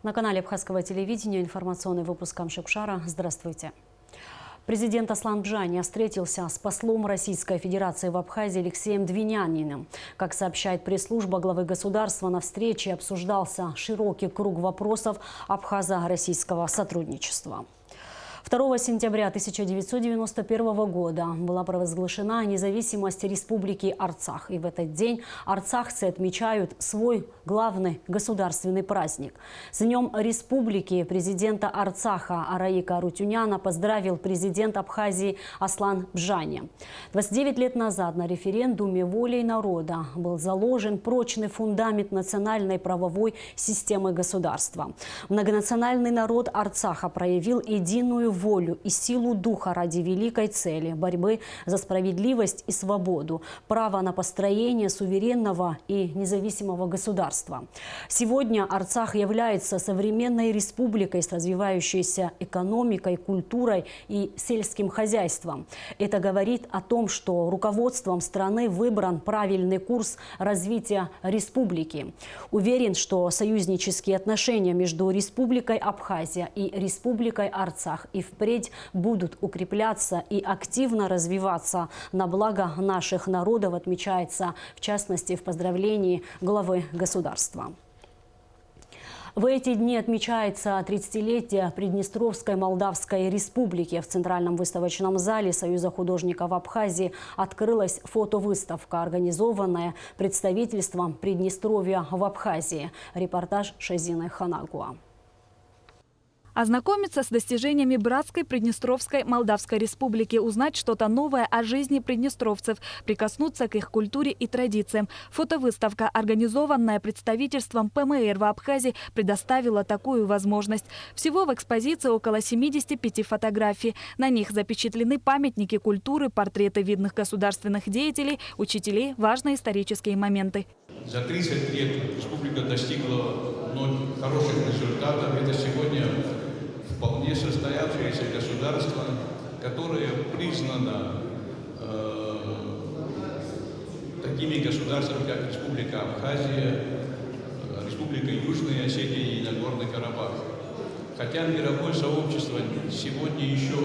На канале Абхазского телевидения информационный выпуск Камшукшара. Здравствуйте. Президент Аслан Бжаня встретился с послом Российской Федерации в Абхазии Алексеем Двиняниным. Как сообщает пресс-служба главы государства, на встрече обсуждался широкий круг вопросов абхазо-российского сотрудничества. 2 сентября 1991 года была провозглашена независимость Республики Арцах. И в этот день арцахцы отмечают свой главный государственный праздник. С Днем Республики президента Арцаха Араика Арутюняна поздравил президент Абхазии Аслан Бжаня. 29 лет назад на референдуме волей народа был заложен прочный фундамент национальной правовой системы государства. Многонациональный народ Арцаха проявил единую волю и силу духа ради великой цели – борьбы за справедливость и свободу, право на построение суверенного и независимого государства. Сегодня Арцах является современной республикой с развивающейся экономикой, культурой и сельским хозяйством. Это говорит о том, что руководством страны выбран правильный курс развития республики. Уверен, что союзнические отношения между Республикой Абхазия и Республикой Арцах и впредь будут укрепляться и активно развиваться на благо наших народов, отмечается в частности в поздравлении главы государства. В эти дни отмечается 30-летие Приднестровской Молдавской Республики. В Центральном выставочном зале Союза художников Абхазии открылась фотовыставка, организованная представительством Приднестровья в Абхазии. Репортаж Шазины Ханагуа. Ознакомиться с достижениями братской Приднестровской Молдавской Республики, узнать что-то новое о жизни приднестровцев, прикоснуться к их культуре и традициям. Фотовыставка, организованная представительством ПМР в Абхазии, предоставила такую возможность. Всего в экспозиции около 75 фотографий. На них запечатлены памятники культуры, портреты видных государственных деятелей, учителей, важные исторические моменты. За 30 лет республика достигла многих хороших результатов. Это сегодня вполне состоявшееся государство, которое признано такими государствами, как Республика Абхазия, Республика Южная Осетия и Нагорный Карабах. Хотя мировое сообщество сегодня еще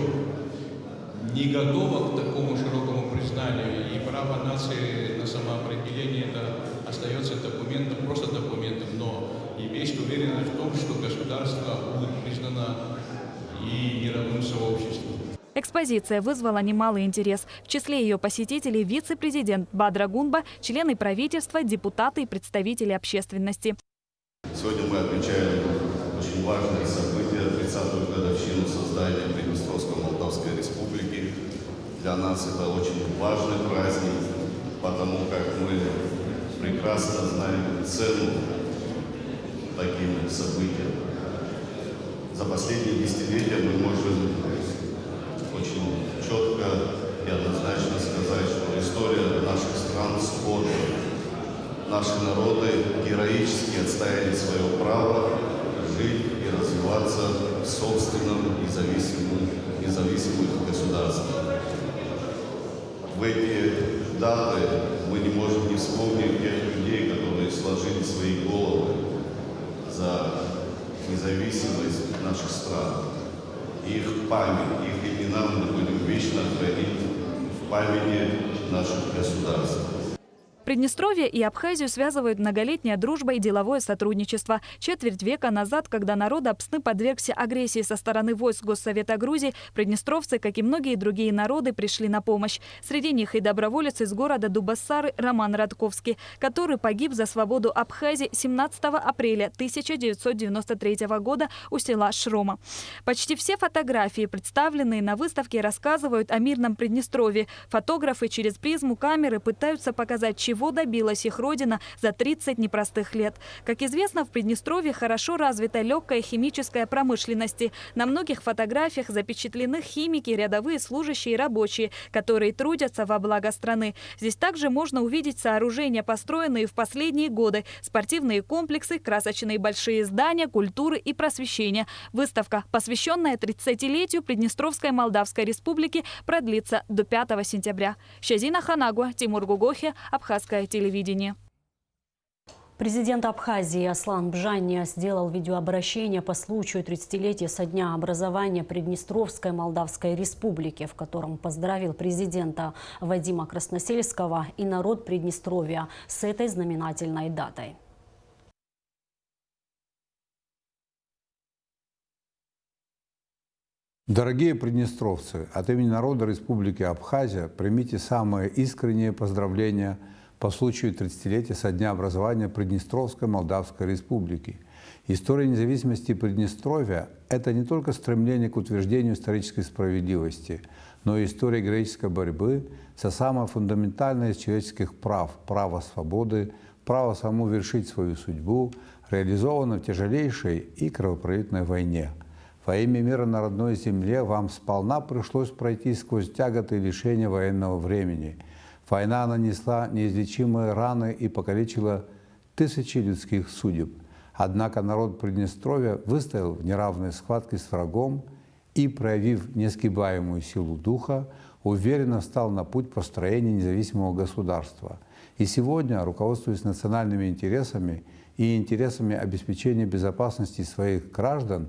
не готово к такому широкому признанию, и право нации на самоопределение это остается документом, просто документом, но есть уверенность в том, что государство будет признано и мировым сообществом. Экспозиция вызвала немалый интерес. В числе ее посетителей вице-президент Бадра Гунба, члены правительства, депутаты и представители общественности. Сегодня мы отмечаем очень важное событие, 30-ю годовщину создания Приднестровской Молдавской Республики. Для нас это очень важный праздник, потому как мы прекрасно знаем цену таким событиям. За последние десятилетия мы можем очень четко и однозначно сказать, что история наших стран схожа. Наши народы героически отстояли свое право жить и развиваться в собственном независимых государствах. В эти даты мы не можем не вспомнить тех людей, которые сложили свои головы за независимость наших стран. Их память, их имена мы будем вечно хранить в памяти наших государств. Приднестровье и Абхазию связывают многолетняя дружба и деловое сотрудничество. Четверть века назад, когда народ Апсны подвергся агрессии со стороны войск Госсовета Грузии, приднестровцы, как и многие другие народы, пришли на помощь. Среди них и доброволец из города Дубассары Роман Радковский, который погиб за свободу Абхазии 17 апреля 1993 года у села Шрома. Почти все фотографии, представленные на выставке, рассказывают о мирном Приднестровье. Фотографы через призму камеры пытаются показать, чего добилась их родина за 30 непростых лет. Как известно, в Приднестровье хорошо развита легкая химическая промышленность. На многих фотографиях запечатлены химики, рядовые служащие и рабочие, которые трудятся во благо страны. Здесь также можно увидеть сооружения, построенные в последние годы, спортивные комплексы, красочные большие здания, культуры и просвещения. Выставка, посвященная 30-летию Приднестровской Молдавской Республики, продлится до 5 сентября. Шазина Ханагуа, Тимур Гугохи, Абхазское телевидение. Президент Абхазии Аслан Бжанья сделал видеообращение по случаю 30-летия со дня образования Приднестровской Молдавской Республики, в котором поздравил президента Вадима Красносельского и народ Приднестровья с этой знаменательной датой. Дорогие приднестровцы, от имени народа Республики Абхазия примите самые искренние поздравления по случаю 30-летия со дня образования Приднестровской Молдавской Республики. История независимости Приднестровья – это не только стремление к утверждению исторической справедливости, но и история героической борьбы за самое фундаментальное из человеческих прав – право свободы, право самому вершить свою судьбу, реализовано в тяжелейшей и кровопролитной войне. Во имя мира на родной земле вам сполна пришлось пройти сквозь тяготы и лишения военного времени. Война нанесла неизлечимые раны и покалечила тысячи людских судеб. Однако народ Приднестровья выстоял в неравной схватке с врагом и, проявив несгибаемую силу духа, уверенно встал на путь построения независимого государства. И сегодня, руководствуясь национальными интересами и интересами обеспечения безопасности своих граждан,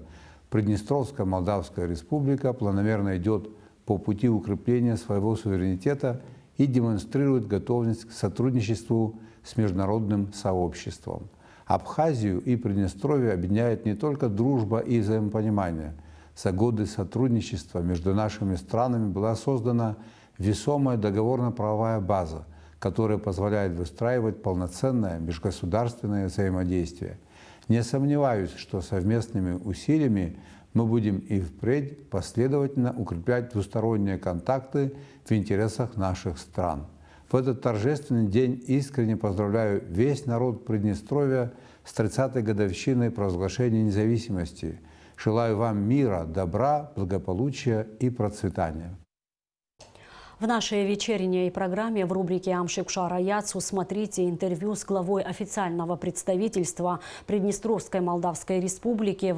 Приднестровская Молдавская Республика планомерно идет по пути укрепления своего суверенитета и демонстрирует готовность к сотрудничеству с международным сообществом. Абхазию и Приднестровье объединяет не только дружба и взаимопонимание. За годы сотрудничества между нашими странами была создана весомая договорно-правовая база, которая позволяет выстраивать полноценное межгосударственное взаимодействие. Не сомневаюсь, что совместными усилиями мы будем и впредь последовательно укреплять двусторонние контакты в интересах наших стран. В этот торжественный день искренне поздравляю весь народ Приднестровья с 30-й годовщиной провозглашения независимости. Желаю вам мира, добра, благополучия и процветания. В нашей вечерней программе в рубрике «Амшикшара Яцу» смотрите интервью с главой официального представительства Приднестровской Молдавской Республики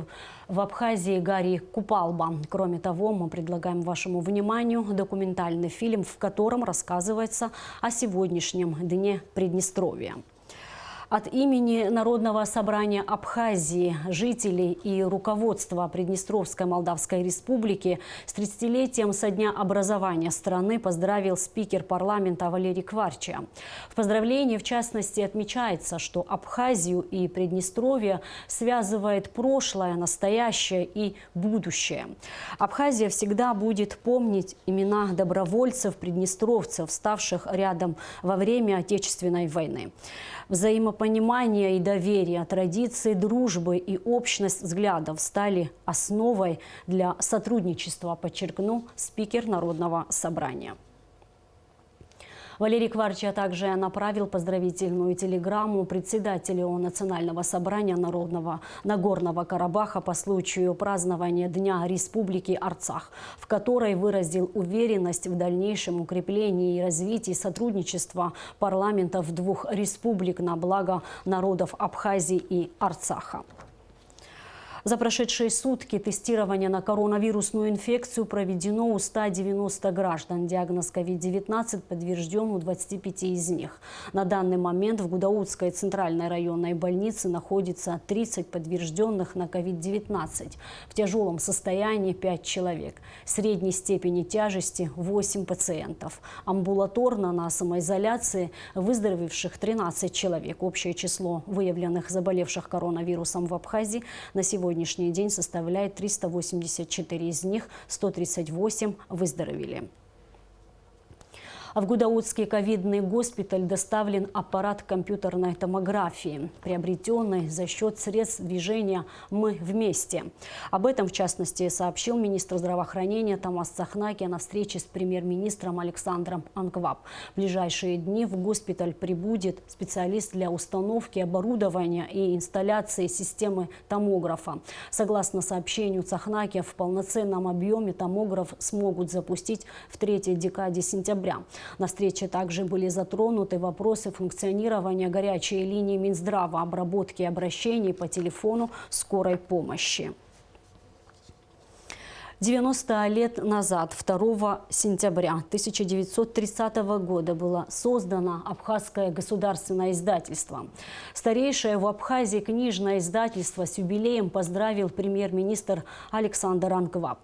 в Абхазии Гари Купалба. Кроме того, мы предлагаем вашему вниманию документальный фильм, в котором рассказывается о сегодняшнем Дне Приднестровья. От имени Народного собрания Абхазии, жителей и руководства Приднестровской Молдавской Республики с 30-летием со дня образования страны поздравил спикер парламента Валерий Кварча. В поздравлении, в частности, отмечается, что Абхазию и Приднестровье связывает прошлое, настоящее и будущее. Абхазия всегда будет помнить имена добровольцев, приднестровцев, ставших рядом во время Отечественной войны. Взаимопонимание и доверие, традиции дружбы и общность взглядов стали основой для сотрудничества, подчеркнул спикер Народного собрания. Валерий Кварча также направил поздравительную телеграмму председателю Национального собрания Народного Нагорного Карабаха по случаю празднования Дня Республики Арцах, в которой выразил уверенность в дальнейшем укреплении и развитии сотрудничества парламентов двух республик на благо народов Абхазии и Арцаха. За прошедшие сутки тестирование на коронавирусную инфекцию проведено у 190 граждан. Диагноз COVID-19 подтвержден у 25 из них. На данный момент в Гудаутской центральной районной больнице находится 30 подтвержденных на COVID-19. В тяжелом состоянии 5 человек. Средней степени тяжести 8 пациентов. Амбулаторно на самоизоляции выздоровевших 13 человек. Общее число выявленных заболевших коронавирусом в Абхазии на сегодняшний день составляет 384, из них 138 выздоровели. В Гудаутский ковидный госпиталь доставлен аппарат компьютерной томографии, приобретенный за счет средств движения «Мы вместе». Об этом, в частности, сообщил министр здравоохранения Томас Цахнаки на встрече с премьер-министром Александром Анкваб. В ближайшие дни в госпиталь прибудет специалист для установки оборудования и инсталляции системы томографа. Согласно сообщению Цахнаки, в полноценном объеме томограф смогут запустить в третьей декаде сентября. На встрече также были затронуты вопросы функционирования горячей линии Минздрава, обработки обращений по телефону скорой помощи. 90 лет назад, 2 сентября 1930 года, было создано Абхазское государственное издательство. Старейшее в Абхазии книжное издательство с юбилеем поздравил премьер-министр Александр Анкваб.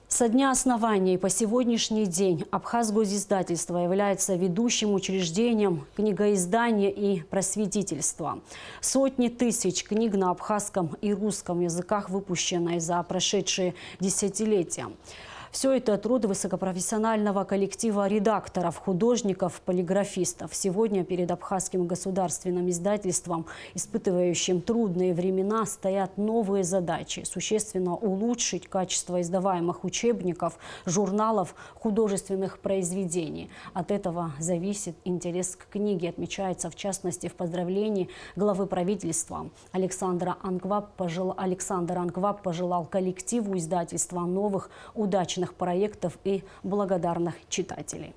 Со дня основания и по сегодняшний день Абхазгосиздательство является ведущим учреждением книгоиздания и просветительства. Сотни тысяч книг на абхазском и русском языках выпущены за прошедшие десятилетия. Все это труд высокопрофессионального коллектива редакторов, художников, полиграфистов. Сегодня перед Абхазским государственным издательством, испытывающим трудные времена, стоят новые задачи – существенно улучшить качество издаваемых учебников, журналов, художественных произведений. От этого зависит интерес к книге, отмечается в частности в поздравлении главы правительства. Александр Анкваб пожелал коллективу издательства новых удачных проектов и благодарных читателей.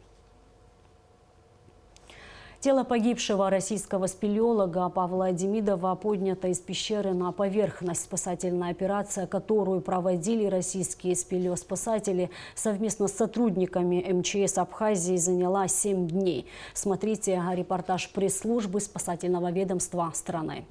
Тело погибшего российского спелеолога Павла Демидова поднято из пещеры на поверхность. Спасательная операция, которую проводили российские спелеоспасатели совместно с сотрудниками МЧС Абхазии, заняла 7 дней. Смотрите репортаж пресс-службы спасательного ведомства страны.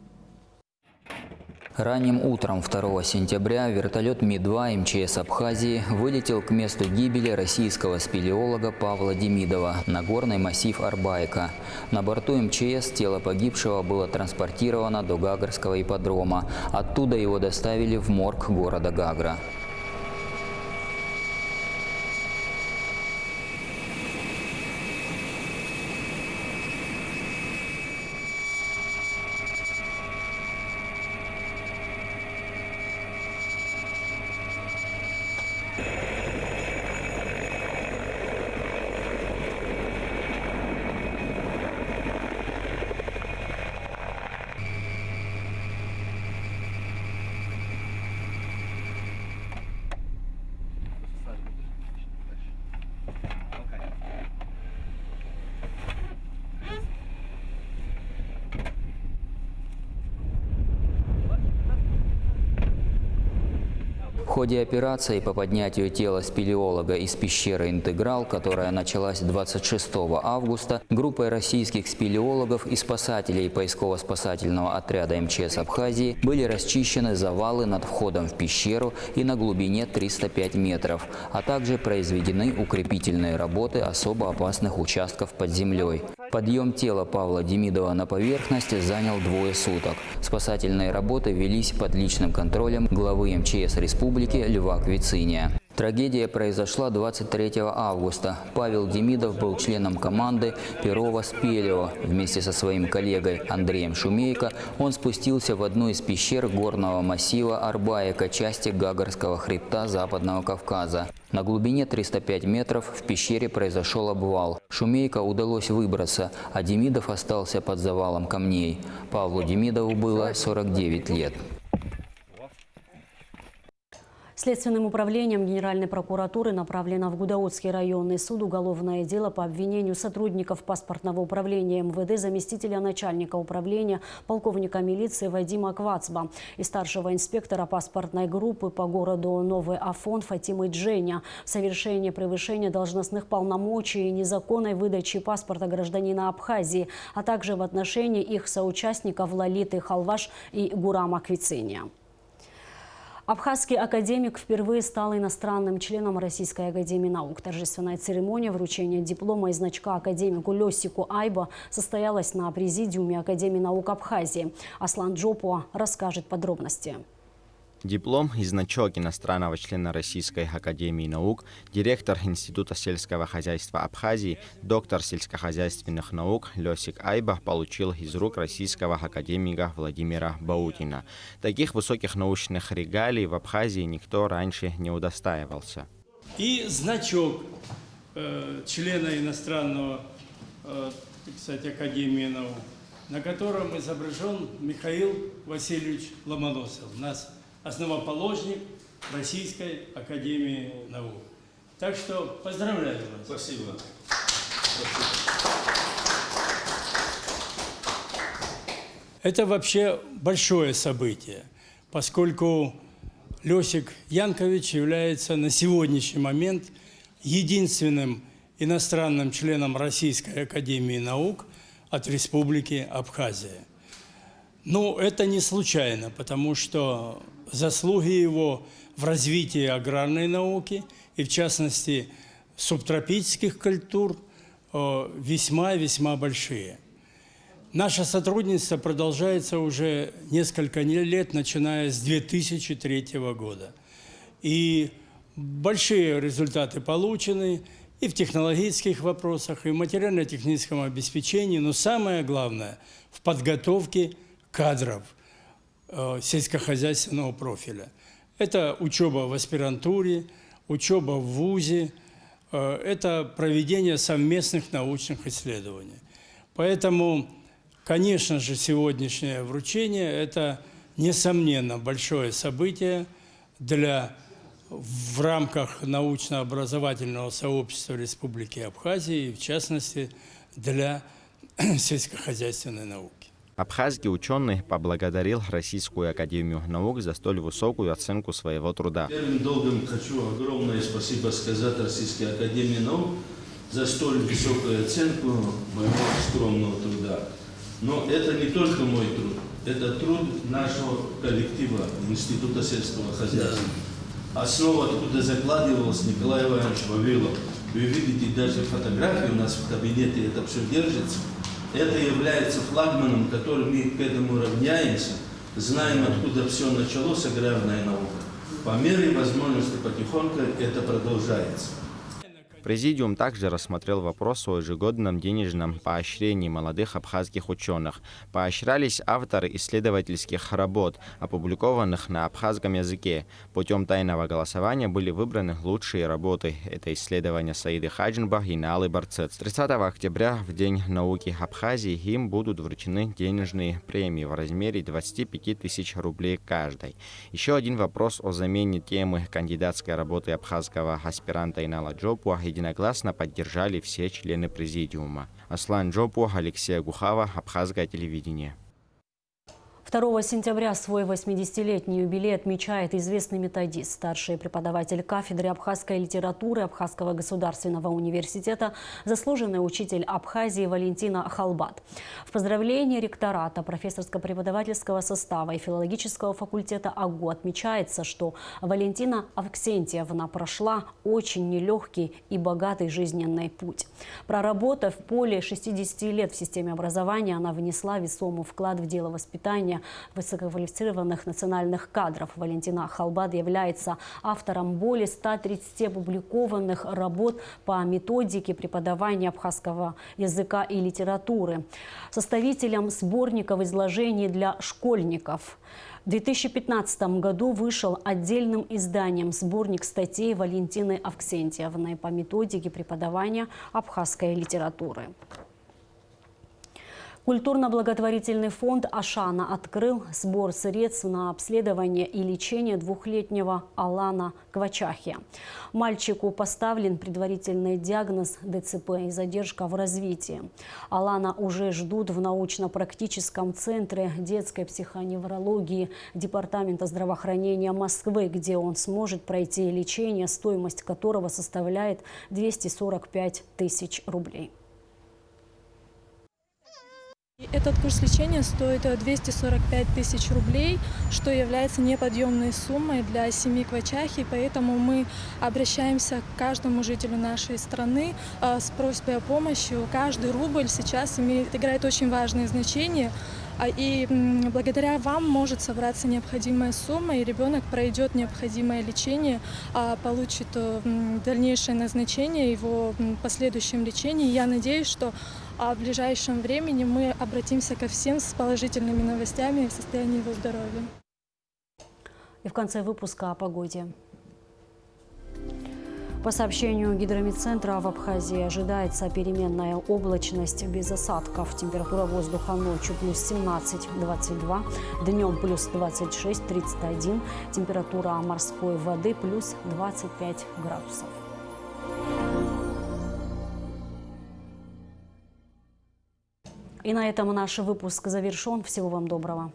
Ранним утром 2 сентября вертолет Ми-2 МЧС Абхазии вылетел к месту гибели российского спелеолога Павла Демидова на горный массив Арбайка. На борту МЧС тело погибшего было транспортировано до Гагрского ипподрома. Оттуда его доставили в морг города Гагра. В ходе операции по поднятию тела спелеолога из пещеры «Интеграл», которая началась 26 августа, группой российских спелеологов и спасателей поисково-спасательного отряда МЧС Абхазии были расчищены завалы над входом в пещеру и на глубине 305 метров, а также произведены укрепительные работы особо опасных участков под землей. Подъем тела Павла Демидова на поверхность занял 2 суток. Спасательные работы велись под личным контролем главы МЧС Республики Льва Квициния. Трагедия произошла 23 августа. Павел Демидов был членом команды Перова-Спелео. Вместе со своим коллегой Андреем Шумейко он спустился в одну из пещер горного массива Арбаика, части Гагрского хребта Западного Кавказа. На глубине 305 метров в пещере произошел обвал. Шумейко удалось выбраться, а Демидов остался под завалом камней. Павлу Демидову было 49 лет. Следственным управлением Генеральной прокуратуры направлено в Гудаутский районный суд уголовное дело по обвинению сотрудников паспортного управления МВД, заместителя начальника управления, полковника милиции Вадима Квацба и старшего инспектора паспортной группы по городу Новый Афон Фатимы Дженя в совершении превышения должностных полномочий и незаконной выдачи паспорта гражданина Абхазии, а также в отношении их соучастников Лолиты Халваш и Гурама Квициния. Абхазский академик впервые стал иностранным членом Российской академии наук. Торжественная церемония вручения диплома и значка академику Лёсику Айба состоялась на президиуме Академии наук Абхазии. Аслан Джопуа расскажет подробности. Диплом и значок иностранного члена Российской академии наук, директор Института сельского хозяйства Абхазии, доктор сельскохозяйственных наук Лёсик Айба получил из рук российского академика Владимира Баутина. Таких высоких научных регалий в Абхазии никто раньше не удостаивался. И значок члена иностранного, кстати, академии наук, на котором изображен Михаил Васильевич Ломоносов, основоположник Российской академии наук. Так что поздравляю вас. Спасибо. Это вообще большое событие, поскольку Лёсик Янкович является на сегодняшний момент единственным иностранным членом Российской академии наук от Республики Абхазия. Но это не случайно, потому что заслуги его в развитии аграрной науки и, в частности, субтропических культур весьма-весьма большие. Наше сотрудничество продолжается уже несколько лет, начиная с 2003 года. И большие результаты получены и в технологических вопросах, и в материально-техническом обеспечении, но самое главное – в подготовке кадров сельскохозяйственного профиля. Это учеба в аспирантуре, учеба в вузе, это проведение совместных научных исследований. Поэтому, конечно же, сегодняшнее вручение – это, несомненно, большое событие в рамках научно-образовательного сообщества Республики Абхазия и, в частности, для сельскохозяйственной науки. Абхазский ученый поблагодарил Российскую академию наук за столь высокую оценку своего труда. Первым долгом хочу огромное спасибо сказать Российской академии наук за столь высокую оценку моего скромного труда. Но это не только мой труд, это труд нашего коллектива Института сельского хозяйства. Основа, откуда закладывался Николай Иванович Вавилов. Вы видите даже фотографии у нас в кабинете, это все держится. Это является флагманом, которым мы к этому равняемся, знаем, откуда все началось, аграрная наука. По мере возможности потихоньку это продолжается. Президиум также рассмотрел вопрос о ежегодном денежном поощрении молодых абхазских ученых. Поощрялись авторы исследовательских работ, опубликованных на абхазском языке. Путем тайного голосования были выбраны лучшие работы. Это исследования Саиды Хаджинбах и Наалы Барцец. 30 октября, в День науки Абхазии, им будут вручены денежные премии в размере 25 тысяч рублей каждой. Еще один вопрос о замене темы кандидатской работы абхазского аспиранта Инала Джопуа единогласно поддержали все члены президиума. Аслан Джопуа, Алексей Гухава, Абхазское телевидение. 2 сентября свой 80-летний юбилей отмечает известный методист, старший преподаватель кафедры абхазской литературы Абхазского государственного университета, заслуженный учитель Абхазии Валентина Халбат. В поздравлении ректората, профессорско-преподавательского состава и филологического факультета АГУ отмечается, что Валентина Авксентьевна прошла очень нелегкий и богатый жизненный путь. Проработав более 60 лет в системе образования, она внесла весомый вклад в дело воспитания высококвалифицированных национальных кадров. Валентина Халбат является автором более 130 опубликованных работ по методике преподавания абхазского языка и литературы, составителем сборников изложений для школьников. В 2015 году вышел отдельным изданием сборник статей Валентины Авксентьевны по методике преподавания абхазской литературы. Культурно-благотворительный фонд «Ашана» открыл сбор средств на обследование и лечение двухлетнего Алана Квачахи. Мальчику поставлен предварительный диагноз ДЦП и задержка в развитии. Алана уже ждут в научно-практическом центре детской психоневрологии Департамента здравоохранения Москвы, где он сможет пройти лечение, стоимость которого составляет 245 тысяч рублей. Этот курс лечения стоит 245 тысяч рублей, что является неподъемной суммой для семьи Квачахи, поэтому мы обращаемся к каждому жителю нашей страны с просьбой о помощи. Каждый рубль сейчас играет очень важное значение, и благодаря вам может собраться необходимая сумма, и ребенок пройдет необходимое лечение, получит дальнейшее назначение его последующем лечении. Я надеюсь, что в ближайшем времени мы обратимся ко всем с положительными новостями в состоянии его здоровья. И в конце выпуска о погоде. По сообщению гидрометцентра, в Абхазии ожидается переменная облачность без осадков. Температура воздуха ночью плюс 17-22, днем плюс 26-31, температура морской воды плюс 25 градусов. И на этом наш выпуск завершен. Всего вам доброго.